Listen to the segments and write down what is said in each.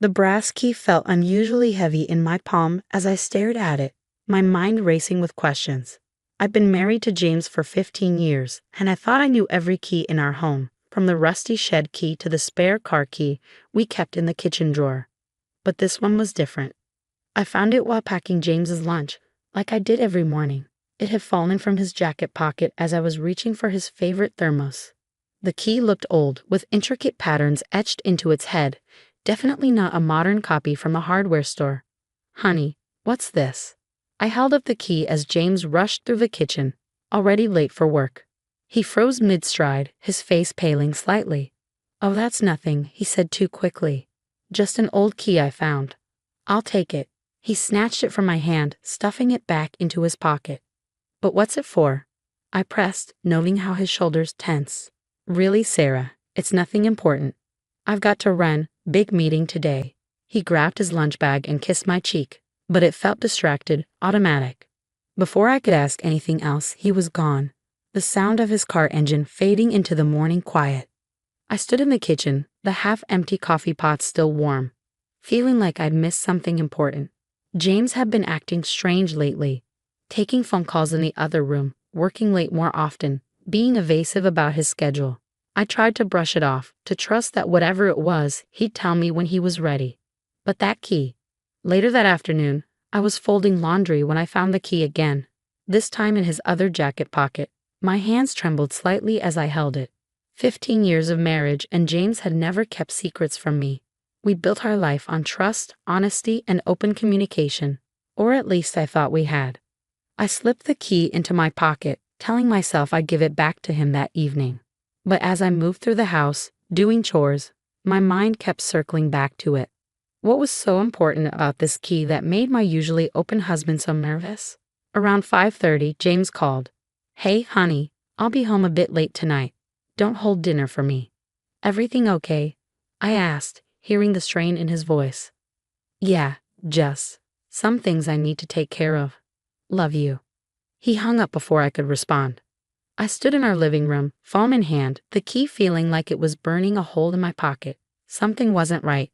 The brass key felt unusually heavy in my palm as I stared at it, my mind racing with questions. I've been married to James for 15 years, and I thought I knew every key in our home, from the rusty shed key to the spare car key we kept in the kitchen drawer. But this one was different. I found it while packing James's lunch, like I did every morning. It had fallen from his jacket pocket as I was reaching for his favorite thermos. The key looked old, with intricate patterns etched into its head, definitely not a modern copy from a hardware store. "Honey, what's this?" I held up the key as James rushed through the kitchen, already late for work. He froze mid-stride, his face paling slightly. "Oh, that's nothing," he said too quickly. "Just an old key I found." "I'll take it." He snatched it from my hand, stuffing it back into his pocket. "But what's it for?" I pressed, noting how his shoulders tense. "Really, Sarah, it's nothing important. I've got to run, big meeting today." He grabbed his lunch bag and kissed my cheek, but it felt distracted, automatic. Before I could ask anything else, he was gone, the sound of his car engine fading into the morning quiet. I stood in the kitchen, the half-empty coffee pot still warm, feeling like I'd missed something important. James had been acting strange lately, taking phone calls in the other room, working late more often, being evasive about his schedule. I tried to brush it off, to trust that whatever it was, he'd tell me when he was ready. But that key. Later that afternoon, I was folding laundry when I found the key again, this time in his other jacket pocket. My hands trembled slightly as I held it. 15 years of marriage, and James had never kept secrets from me. We built our life on trust, honesty, and open communication, or at least I thought we had. I slipped the key into my pocket, telling myself I'd give it back to him that evening. But as I moved through the house, doing chores, my mind kept circling back to it. What was so important about this key that made my usually open husband so nervous? Around 5:30, James called. "Hey, honey, I'll be home a bit late tonight. Don't hold dinner for me." "Everything okay?" I asked, hearing the strain in his voice. "Yeah, just some things I need to take care of. Love you." He hung up before I could respond. I stood in our living room, phone in hand, the key feeling like it was burning a hole in my pocket. Something wasn't right.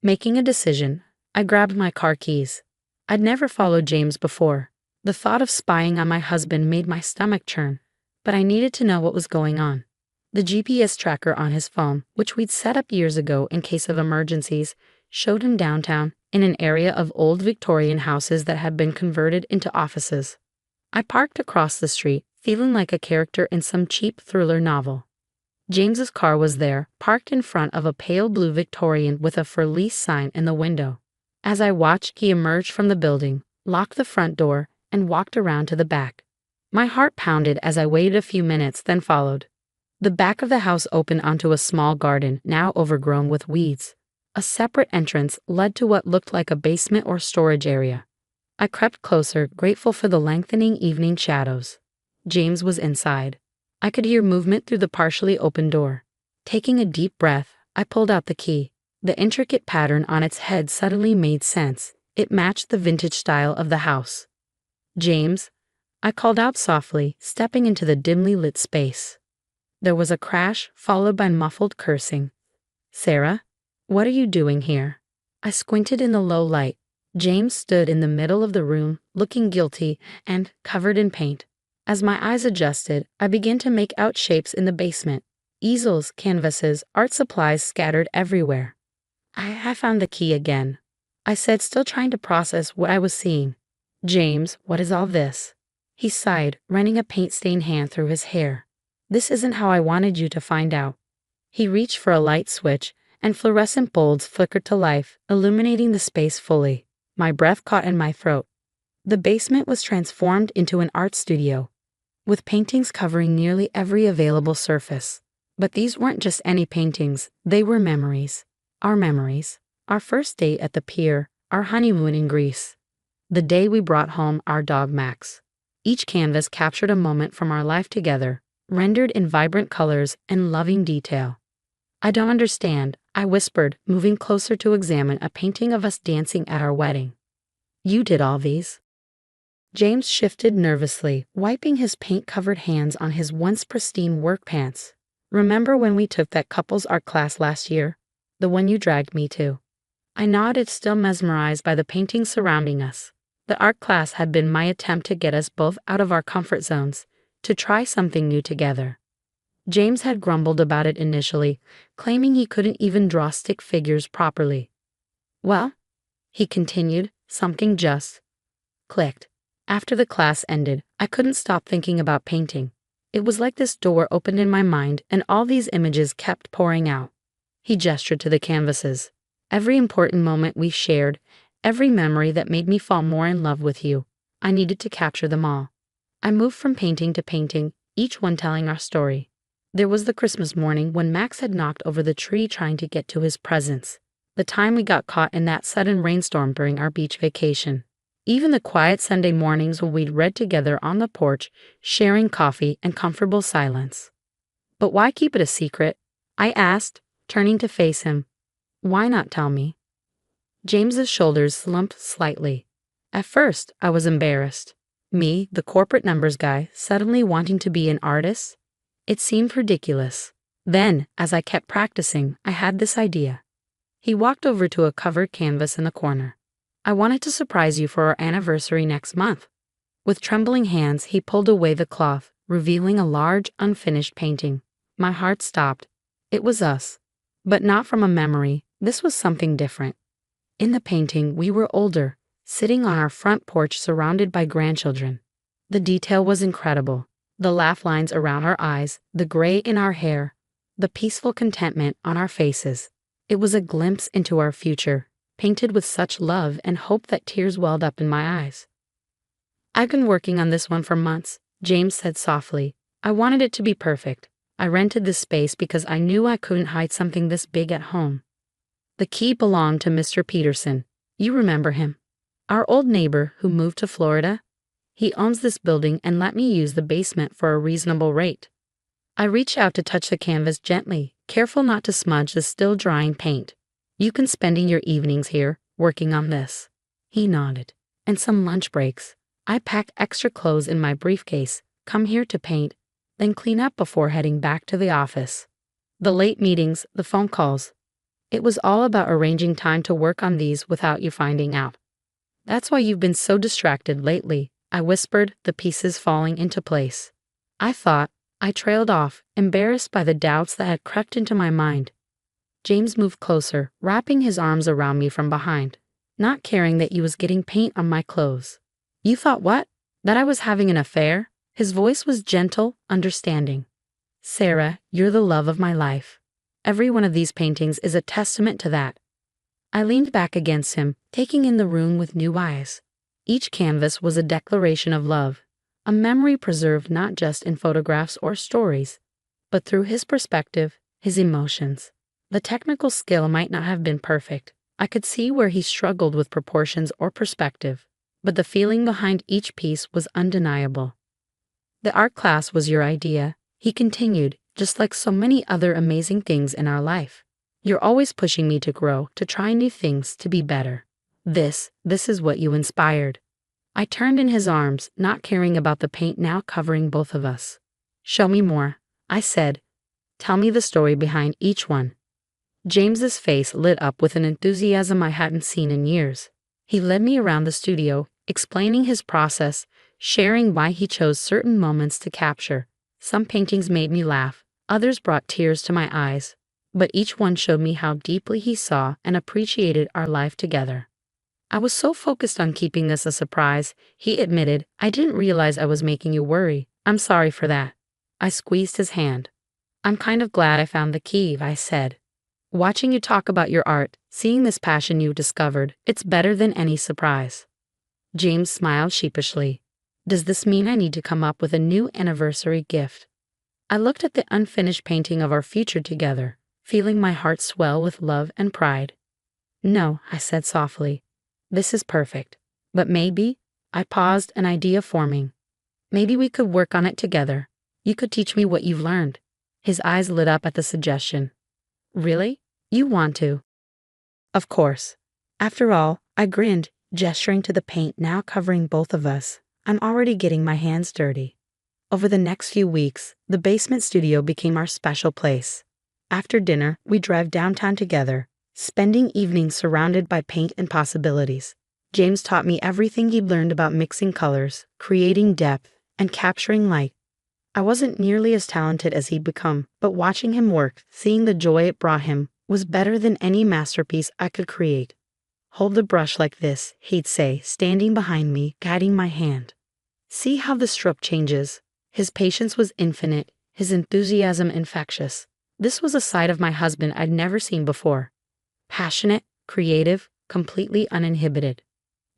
Making a decision, I grabbed my car keys. I'd never followed James before. The thought of spying on my husband made my stomach churn, but I needed to know what was going on. The GPS tracker on his phone, which we'd set up years ago in case of emergencies, showed him downtown in an area of old Victorian houses that had been converted into offices. I parked across the street, feeling like a character in some cheap thriller novel. James's car was there, parked in front of a pale blue Victorian with a for lease sign in the window. As I watched, he emerged from the building, locked the front door, and walked around to the back. My heart pounded as I waited a few minutes, then followed. The back of the house opened onto a small garden, now overgrown with weeds. A separate entrance led to what looked like a basement or storage area. I crept closer, grateful for the lengthening evening shadows. James was inside. I could hear movement through the partially open door. Taking a deep breath, I pulled out the key. The intricate pattern on its head suddenly made sense. It matched the vintage style of the house. "James," I called out softly, stepping into the dimly lit space. There was a crash, followed by muffled cursing. "Sarah, what are you doing here?" I squinted in the low light. James stood in the middle of the room, looking guilty and covered in paint. As my eyes adjusted, I began to make out shapes in the basement. Easels, canvases, art supplies scattered everywhere. I found the key again," I said, still trying to process what I was seeing. "James, what is all this?" He sighed, running a paint-stained hand through his hair. "This isn't how I wanted you to find out." He reached for a light switch, and fluorescent bulbs flickered to life, illuminating the space fully. My breath caught in my throat. The basement was transformed into an art studio, with paintings covering nearly every available surface. But these weren't just any paintings, they were memories. Our memories. Our first date at the pier, our honeymoon in Greece. The day we brought home our dog Max. Each canvas captured a moment from our life together, rendered in vibrant colors and loving detail. "I don't understand," I whispered, moving closer to examine a painting of us dancing at our wedding. "You did all these?" James shifted nervously, wiping his paint-covered hands on his once pristine work pants. "Remember when we took that couples art class last year? The one you dragged me to?" I nodded, still mesmerized by the paintings surrounding us. The art class had been my attempt to get us both out of our comfort zones, to try something new together. James had grumbled about it initially, claiming he couldn't even draw stick figures properly. Well, he continued, something just clicked. After the class ended, I couldn't stop thinking about painting. It was like this door opened in my mind and all these images kept pouring out. He gestured to the canvases. Every important moment we shared, every memory that made me fall more in love with you, I needed to capture them all. I moved from painting to painting, each one telling our story. There was the Christmas morning when Max had knocked over the tree trying to get to his presents. The time we got caught in that sudden rainstorm during our beach vacation. Even the quiet Sunday mornings when we'd read together on the porch, sharing coffee and comfortable silence. But why keep it a secret? I asked, turning to face him. Why not tell me? James's shoulders slumped slightly. At first, I was embarrassed. Me, the corporate numbers guy, suddenly wanting to be an artist? It seemed ridiculous. Then, as I kept practicing, I had this idea. He walked over to a covered canvas in the corner. I wanted to surprise you for our anniversary next month. With trembling hands, he pulled away the cloth, revealing a large, unfinished painting. My heart stopped. It was us. But not from a memory. This was something different. In the painting, we were older, sitting on our front porch surrounded by grandchildren. The detail was incredible. The laugh lines around our eyes, the gray in our hair, the peaceful contentment on our faces. It was a glimpse into our future, painted with such love and hope that tears welled up in my eyes. I've been working on this one for months, James said softly. I wanted it to be perfect. I rented this space because I knew I couldn't hide something this big at home. The key belonged to Mr. Peterson. You remember him? Our old neighbor who moved to Florida? He owns this building and let me use the basement for a reasonable rate. I reached out to touch the canvas gently, careful not to smudge the still drying paint. You can spend your evenings here, working on this. He nodded. And some lunch breaks. I pack extra clothes in my briefcase, come here to paint, then clean up before heading back to the office. The late meetings, the phone calls. It was all about arranging time to work on these without you finding out. That's why you've been so distracted lately, I whispered, the pieces falling into place. I trailed off, embarrassed by the doubts that had crept into my mind. James moved closer, wrapping his arms around me from behind, not caring that he was getting paint on my clothes. You thought what? That I was having an affair? His voice was gentle, understanding. Sarah, you're the love of my life. Every one of these paintings is a testament to that. I leaned back against him, taking in the room with new eyes. Each canvas was a declaration of love, a memory preserved not just in photographs or stories, but through his perspective, his emotions. The technical skill might not have been perfect. I could see where he struggled with proportions or perspective, but the feeling behind each piece was undeniable. The art class was your idea, he continued, just like so many other amazing things in our life. You're always pushing me to grow, to try new things, to be better. This is what you inspired. I turned in his arms, not caring about the paint now covering both of us. Show me more, I said. Tell me the story behind each one. James's face lit up with an enthusiasm I hadn't seen in years. He led me around the studio, explaining his process, sharing why he chose certain moments to capture. Some paintings made me laugh, others brought tears to my eyes, but each one showed me how deeply he saw and appreciated our life together. I was so focused on keeping this a surprise, he admitted. I didn't realize I was making you worry. I'm sorry for that. I squeezed his hand. I'm kind of glad I found the key, I said. Watching you talk about your art, seeing this passion you discovered, it's better than any surprise. James smiled sheepishly. Does this mean I need to come up with a new anniversary gift? I looked at the unfinished painting of our future together, feeling my heart swell with love and pride. No, I said softly. This is perfect. But maybe, I paused, an idea forming. Maybe we could work on it together. You could teach me what you've learned. His eyes lit up at the suggestion. Really? You want to? Of course. After all, I grinned, gesturing to the paint now covering both of us. I'm already getting my hands dirty. Over the next few weeks, the basement studio became our special place. After dinner, we drive downtown together, spending evenings surrounded by paint and possibilities. James taught me everything he'd learned about mixing colors, creating depth, and capturing light. I wasn't nearly as talented as he'd become, but watching him work, seeing the joy it brought him, was better than any masterpiece I could create. "Hold the brush like this," he'd say, standing behind me, guiding my hand. "See how the stroke changes." His patience was infinite, his enthusiasm infectious. This was a side of my husband I'd never seen before. Passionate, creative, completely uninhibited.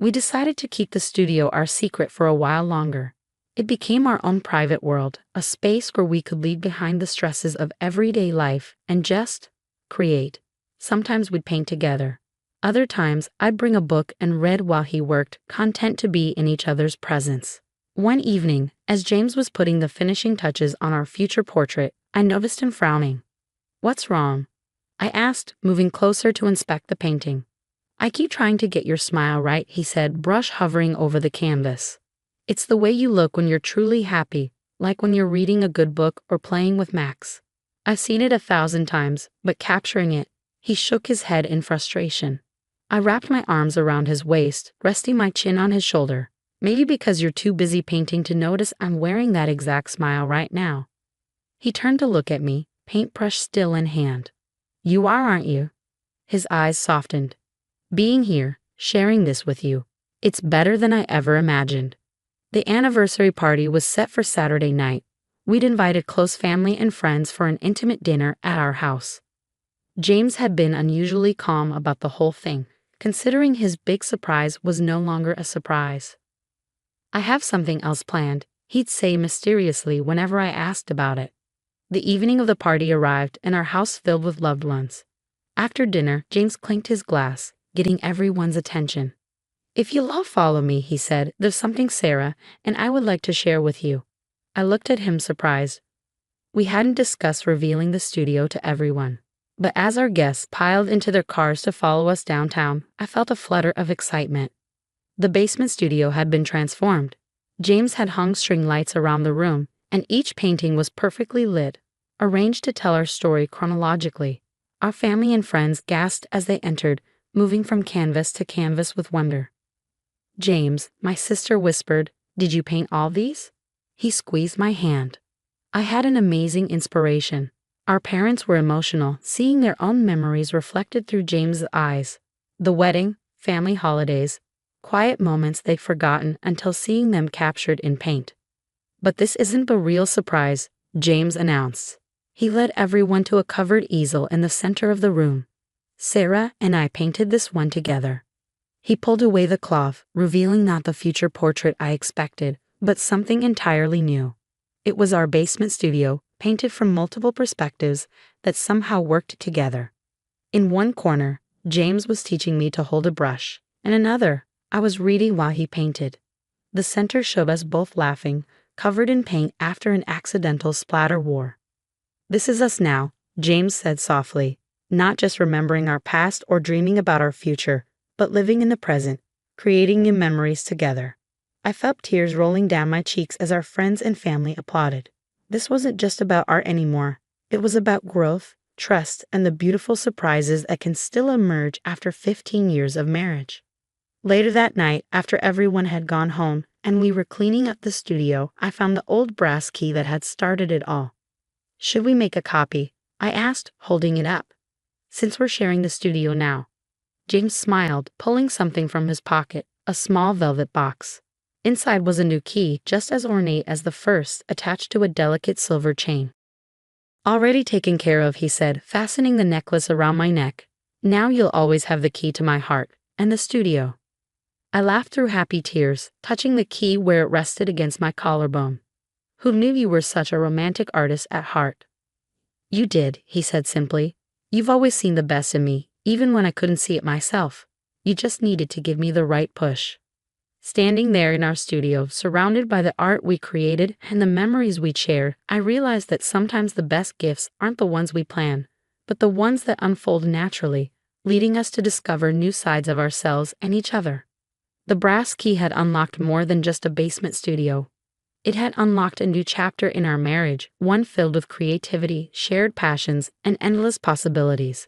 We decided to keep the studio our secret for a while longer. It became our own private world, a space where we could leave behind the stresses of everyday life and just create. Sometimes we'd paint together. Other times, I'd bring a book and read while he worked, content to be in each other's presence. One evening, as James was putting the finishing touches on our future portrait, I noticed him frowning. "What's wrong?" I asked, moving closer to inspect the painting. "I keep trying to get your smile right," he said, brush hovering over the canvas. "It's the way you look when you're truly happy, like when you're reading a good book or playing with Max." I've seen it 1,000 times, but capturing it, he shook his head in frustration. I wrapped my arms around his waist, resting my chin on his shoulder. "Maybe because you're too busy painting to notice I'm wearing that exact smile right now." He turned to look at me, paintbrush still in hand. "You are, aren't you?" His eyes softened. "Being here, sharing this with you, it's better than I ever imagined." The anniversary party was set for Saturday night. We'd invited close family and friends for an intimate dinner at our house. James had been unusually calm about the whole thing, considering his big surprise was no longer a surprise. "I have something else planned," he'd say mysteriously whenever I asked about it. The evening of the party arrived and our house filled with loved ones. After dinner, James clinked his glass, getting everyone's attention. "If you'll all follow me," he said, "there's something Sarah and I would like to share with you." I looked at him surprised. We hadn't discussed revealing the studio to everyone. But as our guests piled into their cars to follow us downtown, I felt a flutter of excitement. The basement studio had been transformed. James had hung string lights around the room, and each painting was perfectly lit, arranged to tell our story chronologically. Our family and friends gasped as they entered, moving from canvas to canvas with wonder. "James," my sister whispered, "did you paint all these?" He squeezed my hand. I had an amazing inspiration. Our parents were emotional, seeing their own memories reflected through James's eyes. The wedding, family holidays, quiet moments they'd forgotten until seeing them captured in paint. "But this isn't the real surprise," James announced. He led everyone to a covered easel in the center of the room. "Sarah and I painted this one together." He pulled away the cloth, revealing not the future portrait I expected, but something entirely new. It was our basement studio, painted from multiple perspectives that somehow worked together. In one corner, James was teaching me to hold a brush. In another, I was reading while he painted. The center showed us both laughing, covered in paint after an accidental splatter war. "This is us now," James said softly, "not just remembering our past or dreaming about our future, but living in the present, creating new memories together." I felt tears rolling down my cheeks as our friends and family applauded. This wasn't just about art anymore. It was about growth, trust, and the beautiful surprises that can still emerge after 15 years of marriage. Later that night, after everyone had gone home and we were cleaning up the studio, I found the old brass key that had started it all. "Should we make a copy?" I asked, holding it up. "Since we're sharing the studio now." James smiled, pulling something from his pocket, a small velvet box. Inside was a new key, just as ornate as the first, attached to a delicate silver chain. "Already taken care of," he said, fastening the necklace around my neck. "Now you'll always have the key to my heart, and the studio." I laughed through happy tears, touching the key where it rested against my collarbone. "Who knew you were such a romantic artist at heart?" "You did," he said simply. "You've always seen the best in me, even when I couldn't see it myself. You just needed to give me the right push." Standing there in our studio, surrounded by the art we created and the memories we shared, I realized that sometimes the best gifts aren't the ones we plan, but the ones that unfold naturally, leading us to discover new sides of ourselves and each other. The brass key had unlocked more than just a basement studio. It had unlocked a new chapter in our marriage, one filled with creativity, shared passions, and endless possibilities.